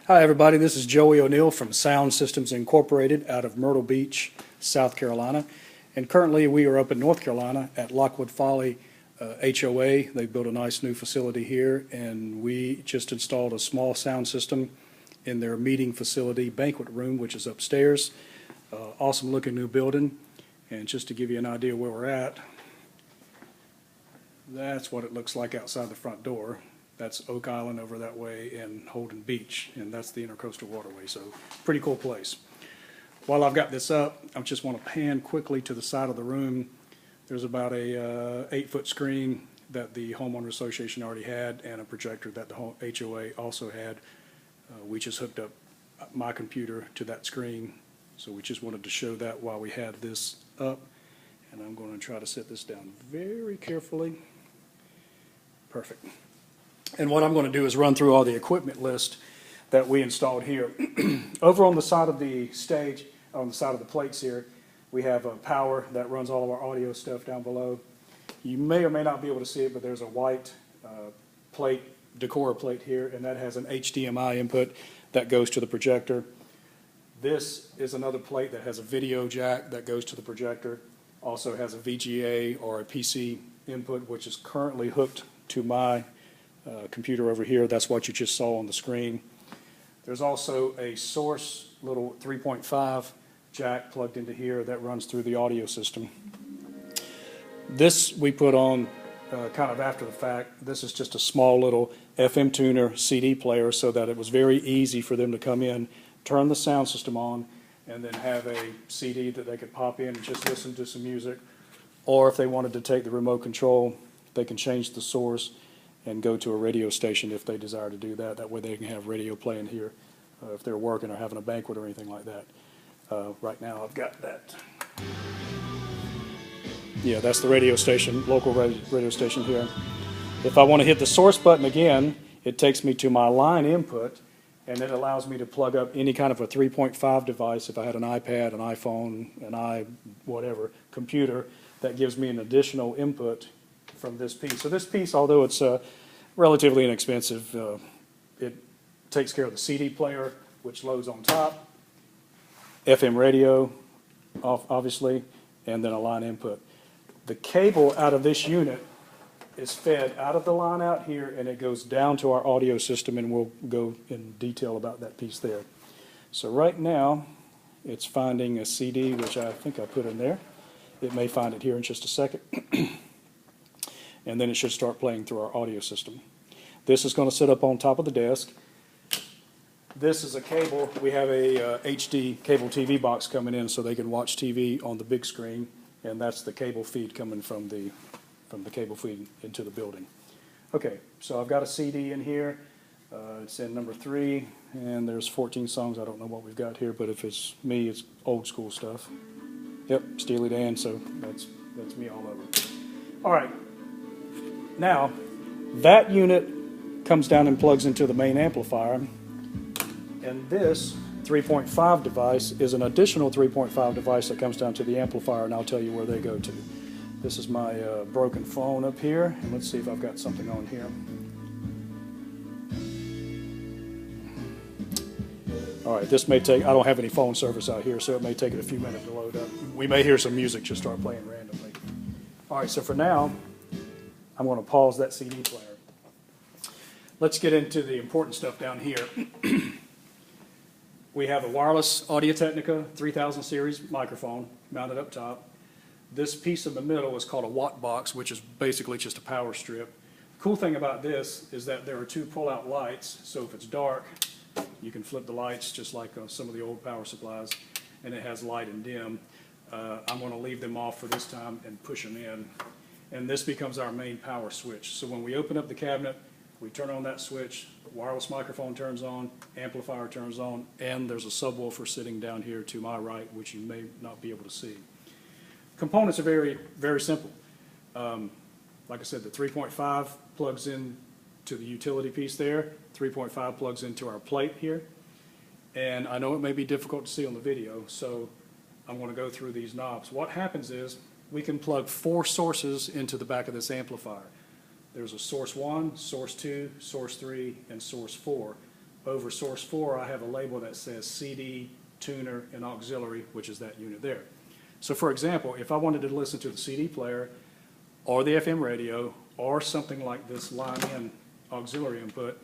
Hi, everybody. This is Joey O'Neill from Sound Systems Incorporated out of Myrtle Beach, South Carolina. And currently we are up in North Carolina at Locwood Folly HOA. They built a nice new facility here, and we just installed a small sound system in their meeting facility banquet room, which is upstairs. Awesome looking new building. And just to give you an idea where we're at, that's what it looks like outside the front door. That's Oak Island over that way and Holden Beach, and that's the Intercoastal Waterway, so pretty cool place. While I've got this up, I just want to pan quickly to the side of the room. There's about a 8-foot screen that the homeowner association already had and a projector that the HOA also had. We just hooked up my computer to that screen, so we just wanted to show that while we had this up. And I'm going to try to set this down very carefully. Perfect. And what I'm going to do is run through all the equipment list that we installed here. Over on the side of the stage, on the side of the plates here, we have a power that runs all of our audio stuff down below. You may or may not be able to see it, but there's a white plate, decor plate here, and that has an HDMI input that goes to the projector. This is another plate that has a video jack that goes to the projector. Also has a VGA or a PC input, which is currently hooked to my computer over here. That's what you just saw on the screen. There's also a source little 3.5 jack plugged into here that runs through the audio system. This we put on kind of after the fact. This is just a small little FM tuner CD player so that it was very easy for them to come in, turn the sound system on, and then have a CD that they could pop in and just listen to some music. Or if they wanted to take the remote control, they can change the source and go to a radio station if they desire to do that. That way they can have radio playing here if they're working or having a banquet or anything like that. Right now I've got that. Yeah, that's the radio station, local radio station here. If I want to hit the source button again, it takes me to my line input, and it allows me to plug up any kind of a 3.5 device. If I had an iPad, an iPhone, whatever, computer, that gives me an additional input from this piece. So this piece, although it's relatively inexpensive, it takes care of the CD player, which loads on top, FM radio, obviously, and then a line input. The cable out of this unit is fed out of the line out here, and it goes down to our audio system, and we'll go in detail about that piece there. So right now, it's finding a CD, which I think I put in there. It may find it here in just a second. And then it should start playing through our audio system. This is going to sit up on top of the desk. This is a cable. We have a HD cable TV box coming in so they can watch TV on the big screen, and that's the cable feed coming from the cable feed into the building. Okay, so I've got a CD in here. It's in number 3, and there's 14 songs. I don't know what we've got here, but if it's me, it's old school stuff. Yep, Steely Dan, so that's me all over. All right. Now, that unit comes down and plugs into the main amplifier, and this 3.5 device is an additional 3.5 device that comes down to the amplifier, and I'll tell you where they go to. This is my broken phone up here, and let's see if I've got something on here. All right, this may take, I don't have any phone service out here, so it may take it a few minutes to load up. We may hear some music just start playing randomly. All right, so for now, I'm going to pause that CD player. Let's get into the important stuff down here. We have a wireless Audio-Technica 3000 series microphone mounted up top. This piece in the middle is called a watt box, which is basically just a power strip. The cool thing about this is that there are 2 pull-out lights, so if it's dark, you can flip the lights just like some of the old power supplies, and it has light and dim. I'm going to leave them off for this time and push them in. And this becomes our main power switch. So when we open up the cabinet, we turn on that switch, wireless microphone turns on, amplifier turns on, and there's a subwoofer sitting down here to my right, which you may not be able to see. Components are very, very simple. Like I said, the 3.5 plugs in to the utility piece there. 3.5 plugs into our plate here. And I know it may be difficult to see on the video, so I'm going to go through these knobs. What happens is we can plug 4 sources into the back of this amplifier. There's a source 1, source 2, source 3, and source 4. over source 4, I have a label that says CD, tuner, and auxiliary, which is that unit there. So for example, if I wanted to listen to the CD player or the FM radio or something like this line-in auxiliary input,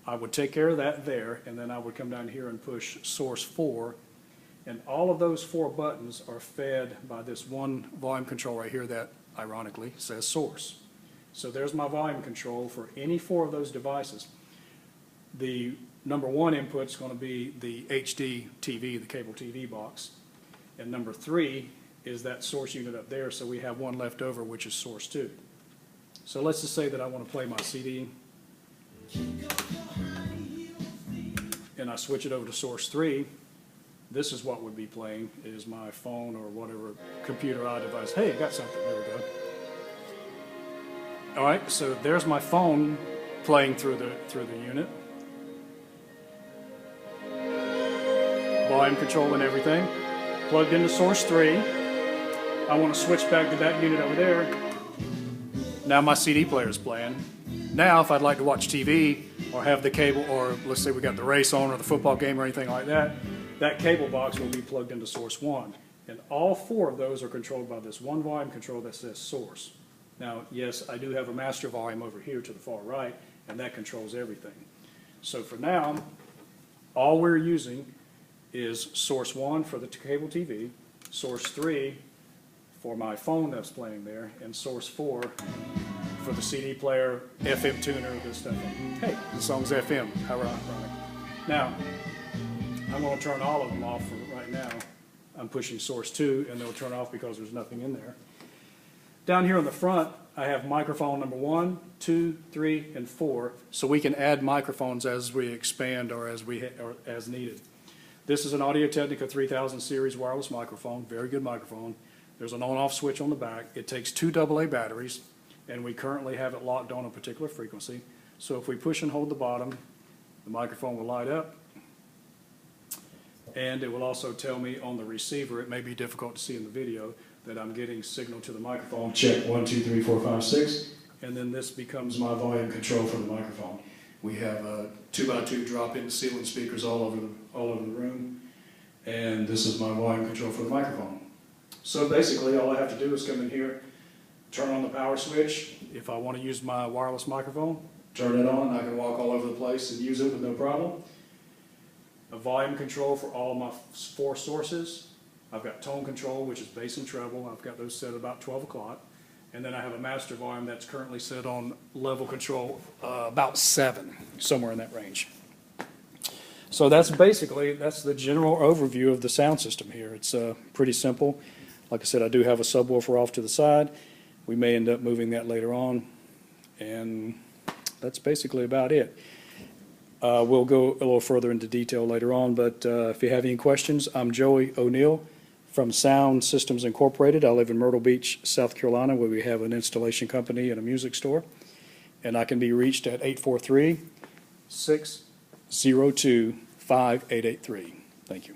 I would take care of that there, and then I would come down here and push source 4, and all of those 4 buttons are fed by this one volume control right here that ironically says source. So there's my volume control for any 4 of those devices. The number 1 input is going to be the HD TV, the cable TV box, and number 3 is that source unit up there, so we have one left over, which is source 2. So let's just say that I want to play my CD, and I switch it over to source 3. This is what would be playing, is my phone or whatever computer device. Hey, I got something. There we go. All right, so there's my phone playing through the unit. Volume control and everything. Plugged into source 3. I want to switch back to that unit over there. Now my CD player is playing. Now if I'd like to watch TV or have the cable, or let's say we got the race on or the football game or anything like that, that cable box will be plugged into source 1. And all 4 of those are controlled by this one volume control that says source. Now, yes, I do have a master volume over here to the far right, and that controls everything. So for now, all we're using is source 1 for the cable TV, source 3 for my phone that's playing there, and source 4 for the CD player, FM tuner, this stuff. Hey, the song's FM. How ironic. Now, I'm going to turn all of them off for right now. I'm pushing source 2, and they'll turn off because there's nothing in there. Down here on the front, I have microphone number 1, 2, 3, and 4, so we can add microphones as we expand or as needed. This is an Audio-Technica 3000 series wireless microphone, very good microphone. There's an on-off switch on the back. It takes 2 AA batteries, and we currently have it locked on a particular frequency. So if we push and hold the bottom, the microphone will light up, and it will also tell me on the receiver, it may be difficult to see in the video, that I'm getting signal to the microphone. Check 1, 2, 3, 4, 5, 6, and then this becomes my volume control for the microphone. We have 2x2 drop-in ceiling speakers all over the room, and this is my volume control for the microphone. So basically, all I have to do is come in here, turn on the power switch. If I want to use my wireless microphone, turn it on. I can walk all over the place and use it with no problem. A volume control for all my 4 sources. I've got tone control, which is bass and treble. I've got those set at about 12 o'clock. And then I have a master volume that's currently set on level control about 7, somewhere in that range. So that's the general overview of the sound system here. It's pretty simple. Like I said, I do have a subwoofer off to the side. We may end up moving that later on. And that's basically about it. We'll go a little further into detail later on, but if you have any questions, I'm Joey O'Neill from Sound Systems Incorporated. I live in Myrtle Beach, South Carolina, where we have an installation company and a music store. And I can be reached at 843-602-5883. Thank you.